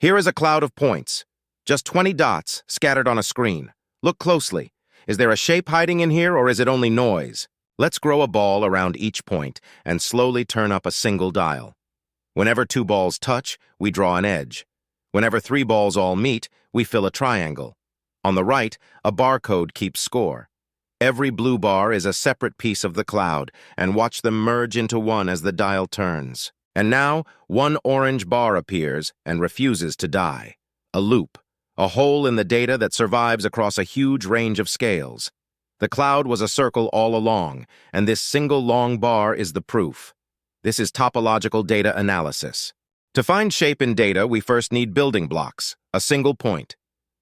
Here is a cloud of points. Just 20 dots scattered on a screen. Look closely. Is there a shape hiding in here, or is it only noise? Let's grow a ball around each point and slowly turn up a single dial. Whenever 2 balls touch, we draw an edge. Whenever 3 balls all meet, we fill a triangle. On the right, a barcode keeps score. Every blue bar is a separate piece of the cloud, and watch them merge into one as the dial turns. And now, one orange bar appears and refuses to die. A loop, a hole in the data that survives across a huge range of scales. The cloud was a circle all along, and this single long bar is the proof. This is topological data analysis. To find shape in data, we first need building blocks, a single point,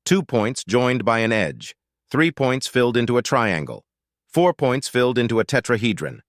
2 points joined by an edge, 3 points filled into a triangle, 4 points filled into a tetrahedron.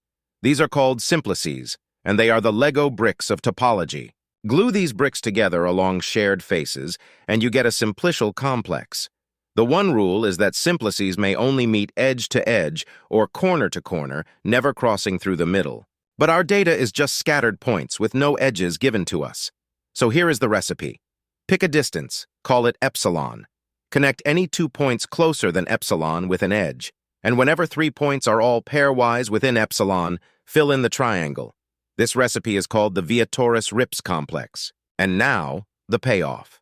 These are called simplices, and they are the Lego bricks of topology. Glue these bricks together along shared faces, and you get a simplicial complex. The one rule is that simplices may only meet edge to edge or corner to corner, never crossing through the middle. But our data is just scattered points with no edges given to us. So here is the recipe. Pick a distance, call it epsilon. Connect any 2 points closer than epsilon with an edge, and whenever 3 points are all pairwise within epsilon, fill in the triangle. This recipe is called the Vietoris-Rips complex. And now, the payoff.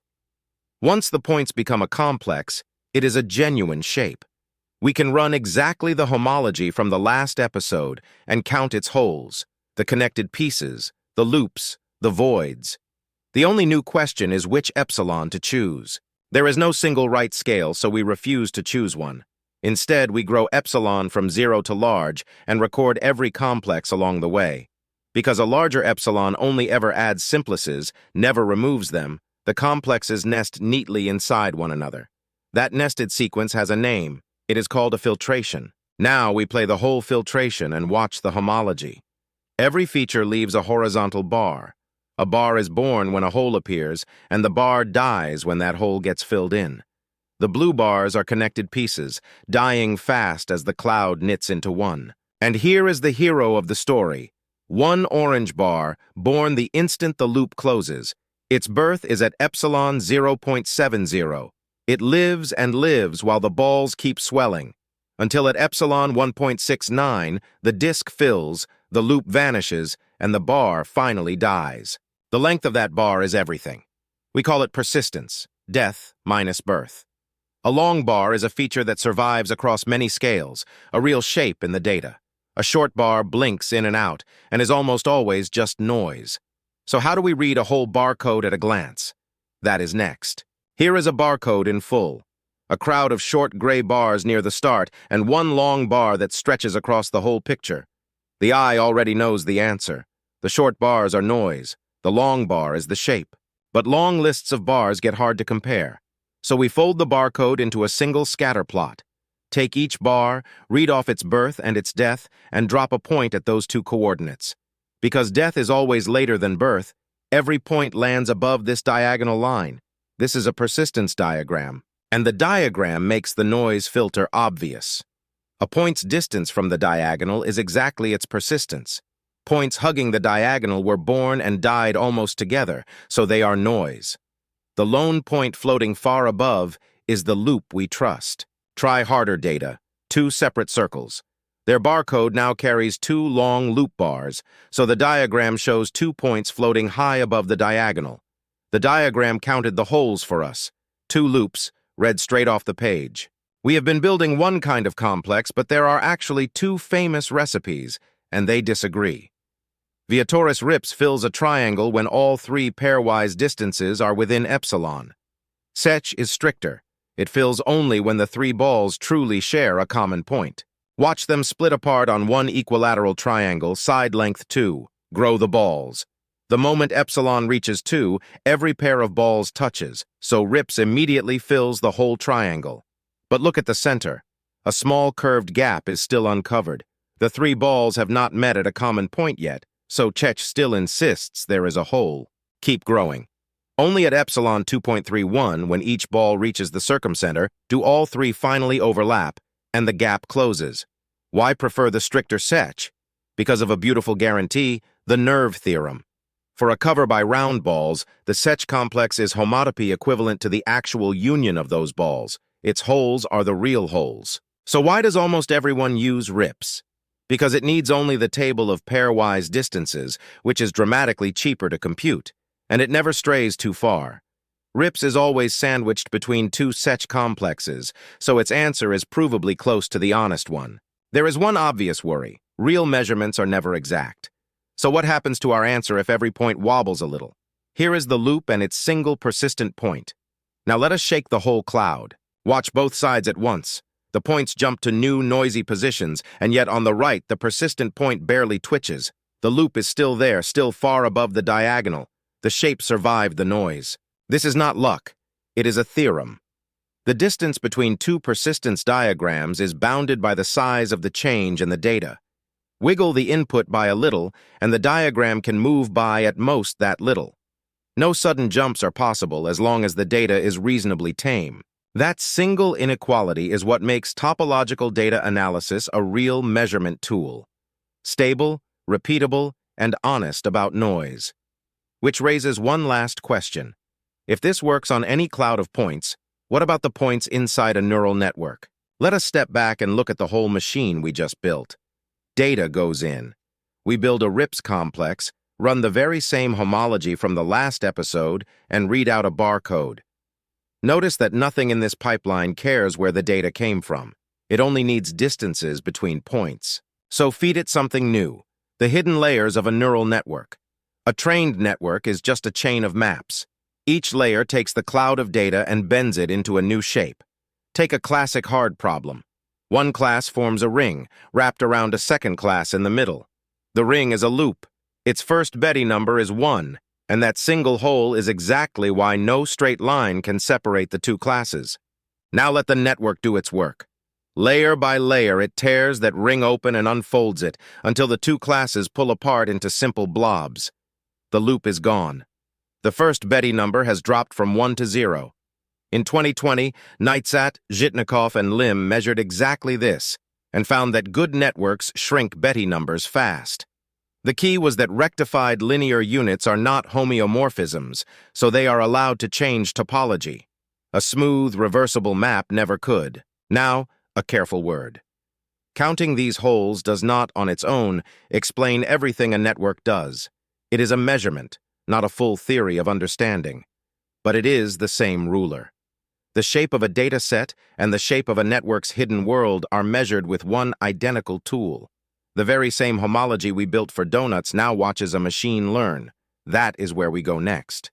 Once the points become a complex, it is a genuine shape. We can run exactly the homology from the last episode and count its holes, the connected pieces, the loops, the voids. The only new question is which epsilon to choose. There is no single right scale, so we refuse to choose one. Instead, we grow epsilon from 0 to large and record every complex along the way. Because a larger epsilon only ever adds simplices, never removes them, the complexes nest neatly inside one another. That nested sequence has a name. It is called a filtration. Now we play the whole filtration and watch the homology. Every feature leaves a horizontal bar. A bar is born when a hole appears, and the bar dies when that hole gets filled in. The blue bars are connected pieces, dying fast as the cloud knits into one. And here is the hero of the story. One orange bar, born the instant the loop closes. Its birth is at epsilon 0.70. It lives and lives while the balls keep swelling, until at epsilon 1.69, the disk fills, the loop vanishes, and the bar finally dies. The length of that bar is everything. We call it persistence, death minus birth. A long bar is a feature that survives across many scales, a real shape in the data. A short bar blinks in and out, and is almost always just noise. So how do we read a whole barcode at a glance? That is next. Here is a barcode in full. A crowd of short gray bars near the start, and one long bar that stretches across the whole picture. The eye already knows the answer. The short bars are noise. The long bar is the shape. But long lists of bars get hard to compare. So we fold the barcode into a single scatter plot. Take each bar, read off its birth and its death, and drop a point at those 2 coordinates. Because death is always later than birth, every point lands above this diagonal line. This is a persistence diagram, and the diagram makes the noise filter obvious. A point's distance from the diagonal is exactly its persistence. Points hugging the diagonal were born and died almost together, so they are noise. The lone point floating far above is the loop we trust. Try harder data, 2 separate circles. Their barcode now carries 2 long loop bars, so the diagram shows 2 points floating high above the diagonal. The diagram counted the holes for us. 2 loops, read straight off the page. We have been building one kind of complex, but there are actually 2 famous recipes, and they disagree. Vietoris-Rips fills a triangle when all 3 pairwise distances are within epsilon. Cech is stricter. It fills only when the 3 balls truly share a common point. Watch them split apart on one equilateral triangle, side length 2. Grow the balls. The moment epsilon reaches 2, every pair of balls touches, so Rips immediately fills the whole triangle. But look at the center. A small curved gap is still uncovered. The 3 balls have not met at a common point yet, so Cech still insists there is a hole. Keep growing. Only at epsilon 2.31, when each ball reaches the circumcenter, do all 3 finally overlap, and the gap closes. Why prefer the stricter Cech? Because of a beautiful guarantee, the nerve theorem. For a cover by round balls, the Cech complex is homotopy equivalent to the actual union of those balls. Its holes are the real holes. So why does almost everyone use Rips? Because it needs only the table of pairwise distances, which is dramatically cheaper to compute, and it never strays too far. Rips is always sandwiched between two Cech complexes, so its answer is provably close to the honest one. There is one obvious worry. Real measurements are never exact. So what happens to our answer if every point wobbles a little? Here is the loop and its single persistent point. Now let us shake the whole cloud. Watch both sides at once. The points jump to new, noisy positions, and yet on the right, the persistent point barely twitches. The loop is still there, still far above the diagonal. The shape survived the noise. This is not luck. It is a theorem. The distance between two persistence diagrams is bounded by the size of the change in the data. Wiggle the input by a little, and the diagram can move by at most that little. No sudden jumps are possible as long as the data is reasonably tame. That single inequality is what makes topological data analysis a real measurement tool. Stable, repeatable, and honest about noise. Which raises one last question. If this works on any cloud of points, what about the points inside a neural network? Let us step back and look at the whole machine we just built. Data goes in. We build a Rips complex, run the very same homology from the last episode, and read out a barcode. Notice that nothing in this pipeline cares where the data came from. It only needs distances between points. So feed it something new, the hidden layers of a neural network. A trained network is just a chain of maps. Each layer takes the cloud of data and bends it into a new shape. Take a classic hard problem. One class forms a ring, wrapped around a second class in the middle. The ring is a loop. Its first Betti number is 1. And that single hole is exactly why no straight line can separate the two classes. Now let the network do its work. Layer by layer, it tears that ring open and unfolds it until the two classes pull apart into simple blobs. The loop is gone. The first Betti number has dropped from 1 to 0. In 2020, Naitzat, Zhitnikov and Lim measured exactly this and found that good networks shrink Betti numbers fast. The key was that rectified linear units are not homeomorphisms, so they are allowed to change topology. A smooth, reversible map never could. Now, a careful word. Counting these holes does not, on its own, explain everything a network does. It is a measurement, not a full theory of understanding. But it is the same ruler. The shape of a data set and the shape of a network's hidden world are measured with one identical tool. The very same homology we built for donuts now watches a machine learn. That is where we go next.